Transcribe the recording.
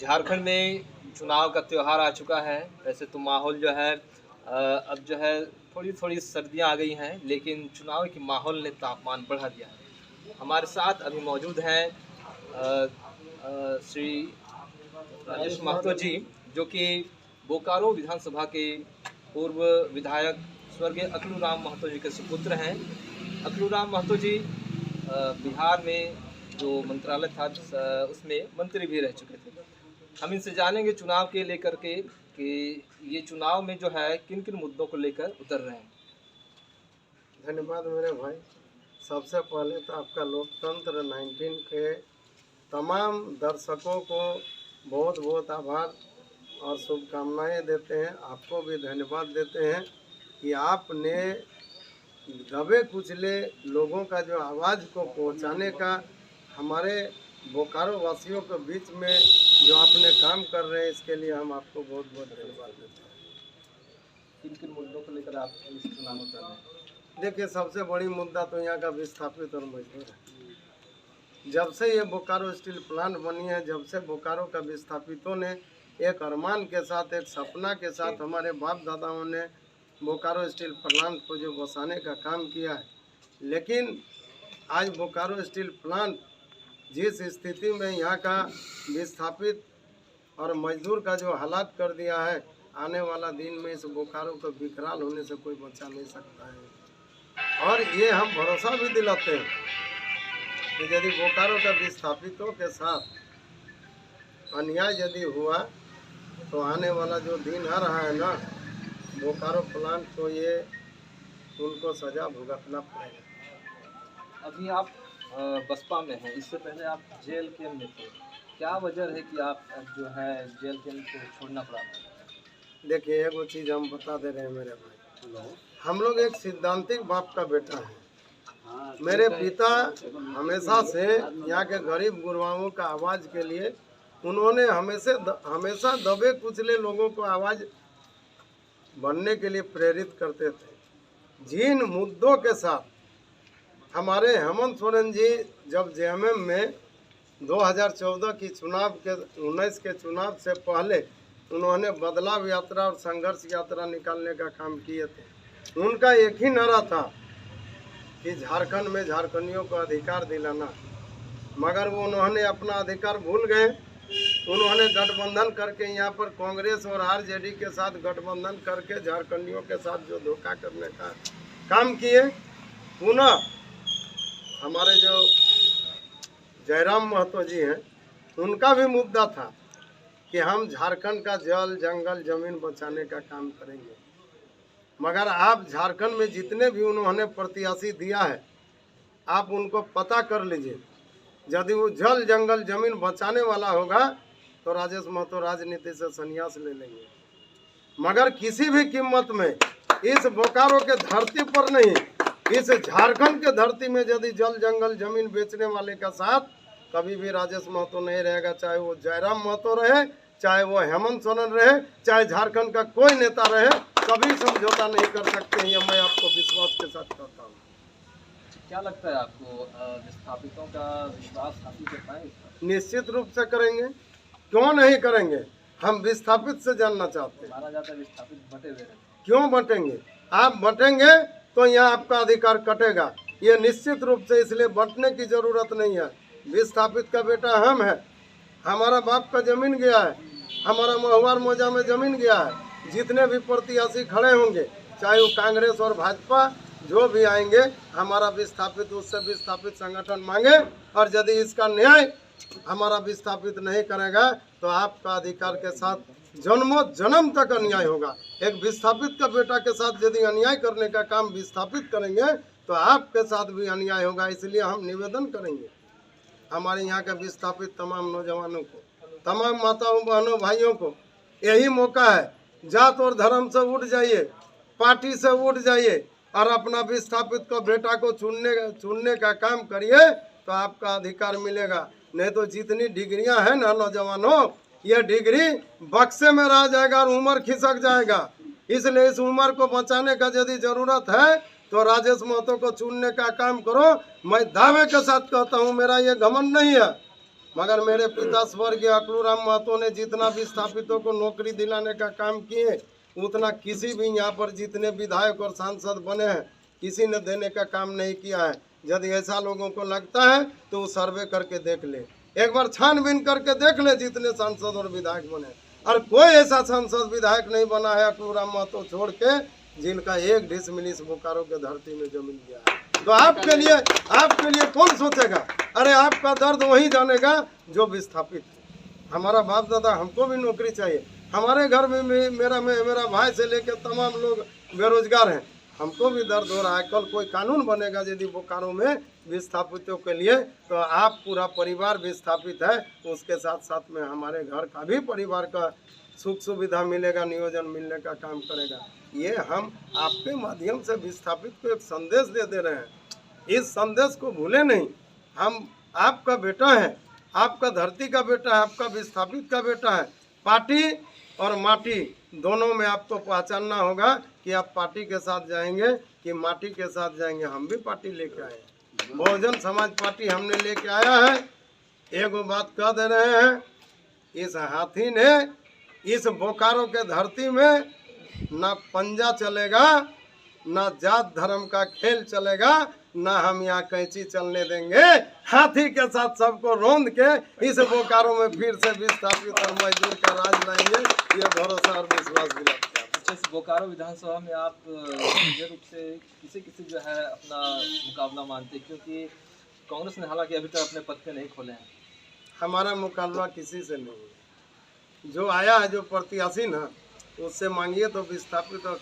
झारखंड में चुनाव का त्यौहार आ चुका है। वैसे तो माहौल जो है अब जो है थोड़ी थोड़ी सर्दियां आ गई हैं, लेकिन चुनाव के माहौल ने तापमान बढ़ा दिया है। हमारे साथ अभी मौजूद हैं श्री राजेश महतो जी, जो कि बोकारो विधानसभा के पूर्व विधायक स्वर्गीय अकलूराम महतो जी के सुपुत्र हैं। अकलूराम महतो जी बिहार में जो मंत्रालय था उसमें मंत्री भी रह चुके थे। हम इनसे जानेंगे चुनाव के लेकर के कि ये चुनाव में जो है किन किन मुद्दों को लेकर उतर रहे हैं। धन्यवाद मेरे भाई। सबसे पहले तो आपका लोकतंत्र 19 के तमाम दर्शकों को बहुत बहुत आभार और शुभकामनाएं देते हैं। आपको भी धन्यवाद देते हैं कि आपने दबे कुचले लोगों का जो आवाज़ को पहुंचाने का हमारे बोकारो वासियों के बीच में जो आपने काम कर रहे हैं, इसके लिए हम आपको बहुत बहुत धन्यवाद देते हैं। किन किन मुद्दों को लेकर आप इस चुनाव में उतर रहे हैं? देखिए, सबसे बड़ी मुद्दा तो यहाँ का विस्थापित और मजदूर है। जब से ये बोकारो स्टील प्लांट बनी है, जब से बोकारो का विस्थापितों ने एक अरमान के साथ, एक सपना के साथ हमारे बाप दादाओं ने बोकारो स्टील प्लांट को जो बसाने का काम किया है, लेकिन आज बोकारो स्टील प्लांट जिस स्थिति में यहाँ का विस्थापित और मजदूर का जो हालात कर दिया है, आने वाला दिन में इस बोकारो को विकराल होने से कोई बचा नहीं सकता है। और ये हम भरोसा भी दिलाते हैं कि यदि बोकारो का विस्थापितों के साथ अन्याय यदि हुआ तो आने वाला जो दिन आ रहा है ना, बोकारो प्लांट को ये उनको सजा भुगतना पड़ेगा। अभी आप बसपा में हैं, इससे पहले आप जेल के में थे। क्या वजह है कि आप जो है जेल के को छोड़ना पड़ा? देखिए, एगो चीज़ हम बता दे रहे हैं मेरे भाई, हम लोग एक सिद्धांतिक बाप का बेटा है। मेरे पिता हमेशा से यहाँ के गरीब गुरबाओं का आवाज़ के लिए उन्होंने हमेशा दबे कुचले लोगों को आवाज़ बनने के लिए प्रेरित करते थे। जिन मुद्दों के साथ हमारे हेमंत सोरेन जी जब जेएमएम में 2014 की चुनाव के 19 के चुनाव से पहले उन्होंने बदलाव यात्रा और संघर्ष यात्रा निकालने का काम किए थे, उनका एक ही नारा था कि झारखंड में झारखंडियों को अधिकार दिलाना। मगर वो उन्होंने अपना अधिकार भूल गए। उन्होंने गठबंधन करके यहाँ पर कांग्रेस और आरजेडी के साथ गठबंधन करके झारखंडियों के साथ जो धोखा करने का काम किए। पुनः हमारे जो जयराम महतो जी हैं, उनका भी मुद्दा था कि हम झारखंड का जल जंगल जमीन बचाने का काम करेंगे। मगर आप झारखंड में जितने भी उन्होंने प्रत्याशी दिया है, आप उनको पता कर लीजिए। यदि वो जल जंगल जमीन बचाने वाला होगा तो राजेश महतो राजनीति से संन्यास ले लेंगे। मगर किसी भी कीमत में इस बोकारो के धरती पर नहीं, इस झारखंड के धरती में यदि जल जंगल जमीन बेचने वाले का साथ कभी भी राजेश महतो नहीं रहेगा। चाहे वो जयराम महतो रहे, चाहे वो हेमंत सोरेन रहे, चाहे झारखंड का कोई नेता रहे, कभी समझौता नहीं कर सकते हैं। ये मैं आपको विश्वास के साथ कहता हूँ। क्या लगता है आपको विस्थापितों का विश्वास हासिल कर पाएंगे? निश्चित रूप से करेंगे, क्यों नहीं करेंगे। हम विस्थापित से जानना चाहते हैं। माना जाता है विस्थापित बटे हुए हैं। क्यों बटेंगे? आप बटेंगे तो यहाँ आपका अधिकार कटेगा, ये निश्चित रूप से। इसलिए बंटने की जरूरत नहीं है। विस्थापित का बेटा हम है, हमारा बाप का जमीन गया है, हमारा महुआर मौजा में जमीन गया है। जितने भी प्रत्याशी खड़े होंगे, चाहे वो कांग्रेस और भाजपा जो भी आएंगे, हमारा विस्थापित उससे विस्थापित संगठन मांगे। और यदि इसका न्याय हमारा विस्थापित नहीं करेगा तो आपका अधिकार के साथ जन्मों जन्म तक अन्याय होगा। एक विस्थापित का बेटा के साथ यदि अन्याय करने का काम विस्थापित करेंगे तो आपके साथ भी अन्याय होगा। इसलिए हम निवेदन करेंगे हमारे यहाँ के विस्थापित तमाम नौजवानों को, तमाम माताओं बहनों भाइयों को, यही मौका है। जात और धर्म से उठ जाइए, पार्टी से उठ जाइए और अपना विस्थापित को बेटा को चुनने का काम करिए तो आपका अधिकार मिलेगा। नहीं तो जितनी डिग्रियां हैं ना नौजवानों, ये डिग्री बक्से में रह जाएगा और उम्र खिसक जाएगा। इसलिए इस उम्र को बचाने का यदि जरूरत है तो राजेश महतो को चुनने का काम करो। मैं दावे के साथ कहता हूँ, मेरा ये घमंड नहीं है, मगर मेरे पिता स्वर्गीय अकलूराम महतो ने जितना विस्थापितों को नौकरी दिलाने का काम किए उतना किसी भी यहाँ पर जितने विधायक और सांसद बने हैं किसी ने देने का काम नहीं किया है। यदि ऐसा लोगों को लगता है तो वो सर्वे करके देख ले, एक बार छानबीन करके देख ले जितने सांसद और विधायक बने, और कोई ऐसा सांसद विधायक नहीं बना है अकलूराम महतो छोड़ के जिनका एक ढिस मिलिस बोकारो के धरती में जमीन गया है। तो आपके लिए कौन सोचेगा? अरे आपका दर्द वही जानेगा जो विस्थापित है। हमारा बाप दादा, हमको भी नौकरी चाहिए, हमारे घर में मेरा भाई से लेकर तमाम लोग बेरोजगार हैं, हमको भी दर्द हो रहा है। कल कोई कानून बनेगा यदि बोकारो में विस्थापितों के लिए, तो आप पूरा परिवार विस्थापित है, उसके साथ साथ में हमारे घर का भी परिवार का सुख सुविधा मिलेगा, नियोजन मिलने का काम करेगा। ये हम आपके माध्यम से विस्थापित को एक संदेश दे रहे हैं। इस संदेश को भूले नहीं। हम आपका बेटा है, आपका धरती का बेटा है, आपका विस्थापित का बेटा है। पार्टी और माटी दोनों में आपको पहचानना होगा कि आप पार्टी के साथ जाएंगे कि माटी के साथ जाएंगे। हम भी पार्टी लेके आए, बहुजन समाज पार्टी हमने लेके आया है। एगो बात कह दे रहे हैं, इस हाथी ने इस बोकारो के धरती में ना पंजा चलेगा, ना जात धर्म का खेल चलेगा, ना हम यहाँ कैंची चलने देंगे। हाथी के साथ सबको रोंद के इस बोकारो में फिर से विस्थापित और मजदूर का राज लाएंगे, ये भरोसा और विश्वास दिलाते हैं। इस बोकारो विधानसभा में आप सीधे रूप से किसी जो है अपना मुकाबला मानते हैं, क्योंकि कांग्रेस ने हालांकि अभी तक अपने पत्ते नहीं खोले हैं। हमारा मुकाबला किसी से नहीं है। जो आया है, जो प्रत्याशी ना, उससे मांगिए तो विस्थापित और